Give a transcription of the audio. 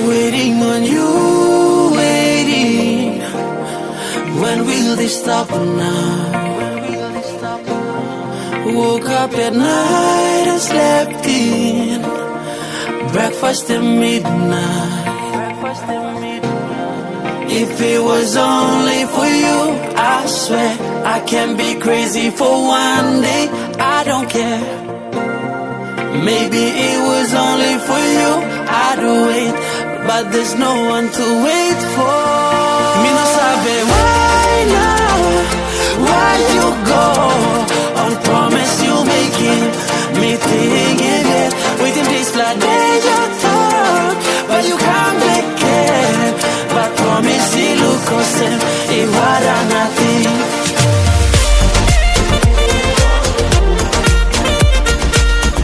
Waiting on you, waiting. When will they stop now? Woke up at night and slept in. Breakfast at midnight. If it was only for you, I swear I can be crazy for one day. I don't care. Maybe it was only for you, I'd wait, but there's no one to wait for. Me no sabe why now, why you go on promise you making me thinking.